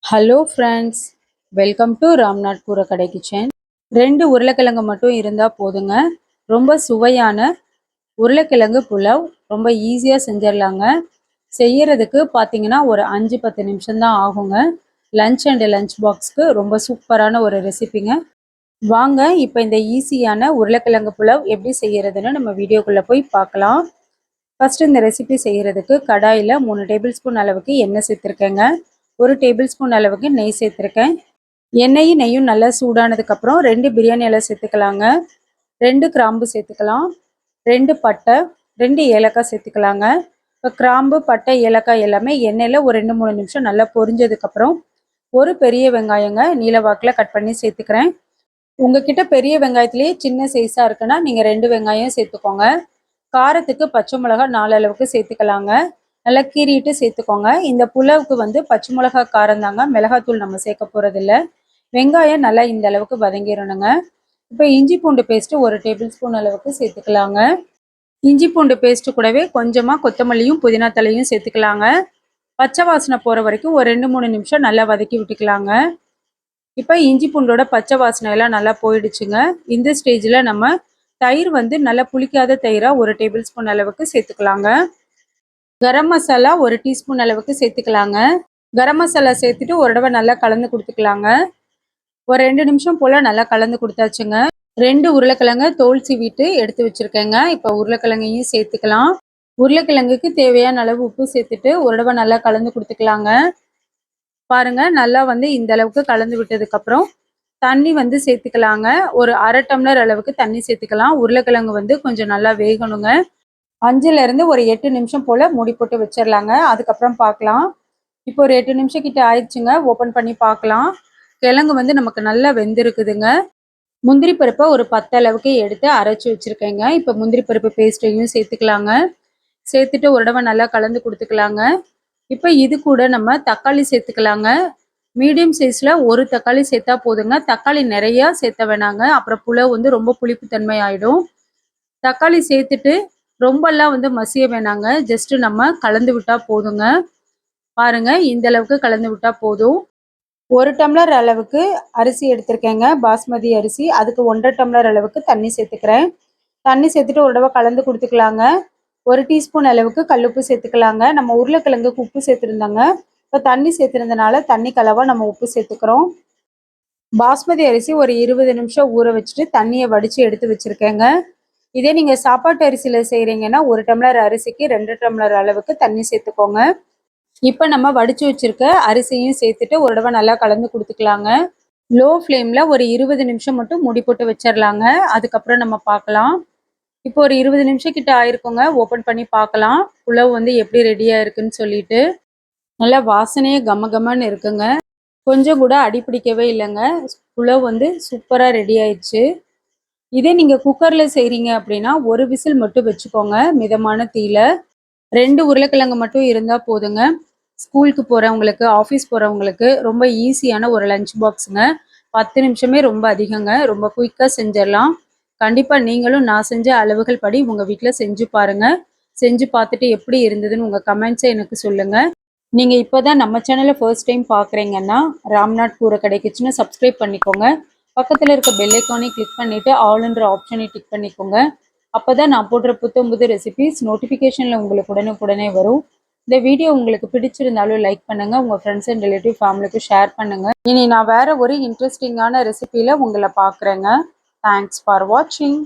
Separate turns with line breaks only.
Hello friends, welcome to Ramnath Poorakadai kitchen. 2 உருளைக்கிழங்கு மட்டும் இருந்தால் போதுங்க. ரொம்ப சுவையான உருளைக்கிழங்கு புலாவ் ரொம்ப ஈஸியாக செஞ்சிடலாங்க. செய்யறதுக்கு பார்த்தீங்கன்னா ஒரு 5-10 நிமிஷம் தான் ஆகுங்க. லஞ்ச் அண்ட் லஞ்ச் பாக்ஸ்க்கு ரொம்ப சூப்பரான ஒரு ரெசிபிங்க. வாங்க இப்போ இந்த ஈஸியான உருளைக்கிழங்கு புலாவ் எப்படி செய்யறதுன்னு நம்ம வீடியோக்குள்ளே போய் பார்க்கலாம். ஃபஸ்ட்டு இந்த ரெசிபி செய்கிறதுக்கு கடாயில் 3 டேபிள் ஸ்பூன் அளவுக்கு எண்ணெய் சேர்த்துருக்கேங்க. 1 டேபிள் ஸ்பூன் அளவுக்கு நெய் சேர்த்துருக்கேன். நெய்யும் நல்லா சூடானதுக்கப்புறம் 2 பிரியாணி இலை சேர்த்துக்கலாங்க. 2 கிராம்பு சேர்த்துக்கலாம். 2 பட்டை, 2 ஏலக்காய் சேர்த்துக்கலாங்க. இப்போ கிராம்பு, பட்டை, ஏலக்காய் எல்லாமே எண்ணெயில் ஒரு 2-3 நிமிஷம் நல்லா பொரிஞ்சதுக்கப்புறம் ஒரு பெரிய வெங்காயங்க நீல வாக்கில் கட் பண்ணி சேர்த்துக்கிறேன். உங்ககிட்ட பெரிய வெங்காயத்துலேயே சின்ன சைஸாக இருக்குன்னா நீங்கள் 2 வெங்காயம் சேர்த்துக்கோங்க. காரத்துக்கு பச்சை மிளகா 4 அளவுக்கு சேர்த்துக்கலாங்க. நல்லா கீறிட்டு சேர்த்துக்கோங்க. இந்த புலாவுக்கு வந்து பச்சை மிளகா காரம் தாங்க, மிளகாத்தூள் நம்ம சேர்க்க போகிறதில்ல. வெங்காயம் நல்லா இந்த அளவுக்கு வதங்கிடணுங்க. இப்போ இஞ்சி பூண்டு பேஸ்ட்டு 1 டேபிள் ஸ்பூன் அளவுக்கு சேர்த்துக்கலாங்க. இஞ்சி பூண்டு பேஸ்ட்டு கூடவே கொஞ்சமாக கொத்தமல்லியும் புதினா தலையும் சேர்த்துக்கலாங்க. பச்சை வாசனை போகிற வரைக்கும் ஒரு 2-3 நிமிஷம் நல்லா வதக்கி விட்டுக்கலாங்க. இப்போ இஞ்சி பூண்டோட பச்சை வாசனை எல்லாம் நல்லா போயிடுச்சுங்க. இந்த ஸ்டேஜில் நம்ம தயிர் வந்து நல்லா புளிக்காத தயிராக 1 டேபிள் ஸ்பூன் அளவுக்கு சேர்த்துக்கலாங்க. கரம் மசாலா 1 டீஸ்பூன் அளவுக்கு சேர்த்துக்கலாங்க. கரம் மசாலா சேர்த்துட்டு ஒரு தடவை நல்லா கலந்து கொடுத்துக்கலாங்க. ஒரு 2 நிமிஷம் போல் நல்லா கலந்து கொடுத்தாச்சுங்க. 2 உருளைக்கிழங்கு தோல் சீவிட்டு எடுத்து வச்சுருக்கேங்க. இப்போ உருளைக்கிழங்கையும் சேர்த்துக்கலாம். உருளைக்கிழங்குக்கு தேவையான அளவு உப்பு சேர்த்துட்டு ஒரு தடவை நல்லா கலந்து கொடுத்துக்கலாங்க. பாருங்க, நல்லா வந்து இந்த அளவுக்கு கலந்து விட்டதுக்கப்புறம் தண்ணி வந்து சேர்த்துக்கலாங்க. ஒரு 1/2 டம்ளர் அளவுக்கு தண்ணி சேர்த்துக்கலாம். உருளைக்கிழங்கு வந்து கொஞ்சம் நல்லா வேகணுங்க. 5லேருந்து ஒரு 8 நிமிஷம் போல் மூடி போட்டு வச்சிடலாங்க. அதுக்கப்புறம் பார்க்கலாம். இப்போ ஒரு 8 நிமிஷம் கிட்ட ஆயிடுச்சுங்க. ஓப்பன் பண்ணி பார்க்கலாம். கிழங்கு வந்து நமக்கு நல்லா வெந்திருக்குதுங்க. முந்திரி பருப்பை ஒரு 10 அளவுக்கு எடுத்து அரைச்சி வச்சுருக்கேங்க. இப்போ முந்திரி பருப்பு பேஸ்ட்டையும் சேர்த்துக்கலாங்க. சேர்த்துட்டு ஒரு தடவை நல்லா கலந்து கொடுத்துக்கலாங்க. இப்போ இது கூட நம்ம தக்காளி சேர்த்துக்கலாங்க. மீடியம் சைஸில் ஒரு தக்காளி சேர்த்தா போதுங்க. தக்காளி நிறையா சேர்த்த வேணாங்க, அப்புறம் புலாவ் வந்து ரொம்ப புளிப்புத்தன்மை ஆகிடும். தக்காளி சேர்த்துட்டு ரொம்பலாம் வந்து மசிய வேணாங்க. ஜஸ்ட்டு நம்ம கலந்து விட்டால் போதுங்க. பாருங்க, இந்த அளவுக்கு கலந்து விட்டால் போதும். 1 டம்ளர் அளவுக்கு அரிசி எடுத்திருக்கேங்க, பாஸ்மதி அரிசி. அதுக்கு 1.5 டம்ளர் அளவுக்கு தண்ணி சேர்த்துக்கிறேன். தண்ணி சேர்த்துட்டு ஒரு தடவை கலந்து கொடுத்துக்கலாங்க. 1 டீஸ்பூன் அளவுக்கு கல்லுப்பு சேர்த்துக்கலாங்க. நம்ம உருளைக்கிழங்குக்கு உப்பு சேர்த்துருந்தாங்க. இப்போ தண்ணி சேர்த்துருந்தனால தண்ணி கலவாக நம்ம உப்பு சேர்த்துக்கிறோம். பாஸ்மதி அரிசி ஒரு 20 நிமிஷம் ஊற வச்சுட்டு தண்ணியை வடித்து எடுத்து வச்சுருக்கேங்க. இதே நீங்கள் சாப்பாட்டு அரிசியில் செய்கிறீங்கன்னா 1 டம்ளர் அரிசிக்கு 2 டம்ளர் அளவுக்கு தண்ணி சேர்த்துக்கோங்க. இப்போ நம்ம வடித்து வச்சுருக்க அரிசியும் சேர்த்துட்டு ஒரு தடவை நல்லா கலந்து கொடுத்துக்கலாங்க. லோ ஃப்ளேமில் ஒரு 20 நிமிஷம் மட்டும் மூடி போட்டு வச்சிடலாங்க. அதுக்கப்புறம் நம்ம பார்க்கலாம். இப்போ ஒரு 20 நிமிஷம் கிட்ட ஆயிருக்குங்க. ஓப்பன் பண்ணி பார்க்கலாம் புலாவ் வந்து எப்படி ரெடியாக இருக்குன்னு சொல்லிட்டு. நல்லா வாசனையே கமகமன்னு இருக்குங்க. கொஞ்சம் கூட அடி பிடிக்கவே இல்லைங்க. புலாவ் வந்து சூப்பராக ரெடி ஆயிடுச்சு. இதே நீங்கள் குக்கரில் செய்கிறீங்க அப்படின்னா ஒரு விசில் மட்டும் வச்சுக்கோங்க, மிதமான தீயில. 2 உருளைக்கிழங்கு மட்டும் இருந்தால் போதுங்க. ஸ்கூலுக்கு போகிறவங்களுக்கு, ஆஃபீஸ் போகிறவங்களுக்கு ரொம்ப ஈஸியான ஒரு லஞ்ச் பாக்ஸுங்க. 10 நிமிஷமே ரொம்ப அதிகங்க. ரொம்ப குயிக்காக செஞ்சிடலாம். கண்டிப்பாக நீங்களும் நான் செஞ்ச அளவுகள் படி உங்கள் வீட்டில் செஞ்சு பாருங்கள். செஞ்சு பார்த்துட்டு எப்படி இருந்ததுன்னு உங்கள் கமெண்ட்ஸை எனக்கு சொல்லுங்கள். நீங்கள் இப்போ தான் நம்ம சேனலை ஃபர்ஸ்ட் டைம் பார்க்குறீங்கன்னா ராம்நாத் பூரக்கடை கிச்சனை சப்ஸ்கிரைப் பண்ணிக்கோங்க. பக்கத்தில் இருக்க பெல் ஐக்கானை கிளிக் பண்ணிவிட்டு ஆல்ன்ற ஆப்ஷனை டிக் பண்ணிக்கோங்க. அப்போ தான் நான் போடுற புது ரெசிபிஸ் நோட்டிஃபிகேஷனில் உங்களுக்கு உடனுக்குடனே வரும். இந்த வீடியோ உங்களுக்கு பிடிச்சிருந்தாலும் லைக் பண்ணுங்கள், உங்கள் ஃப்ரெண்ட்ஸ் அண்ட் ரிலேட்டிவ் ஃபேமிலிக்கு ஷேர் பண்ணுங்கள். இனி நான் வேறு ஒரு இன்ட்ரெஸ்டிங்கான ரெசிபியில் உங்களை பார்க்குறேங்க. தேங்க்ஸ் ஃபார் வாட்சிங்.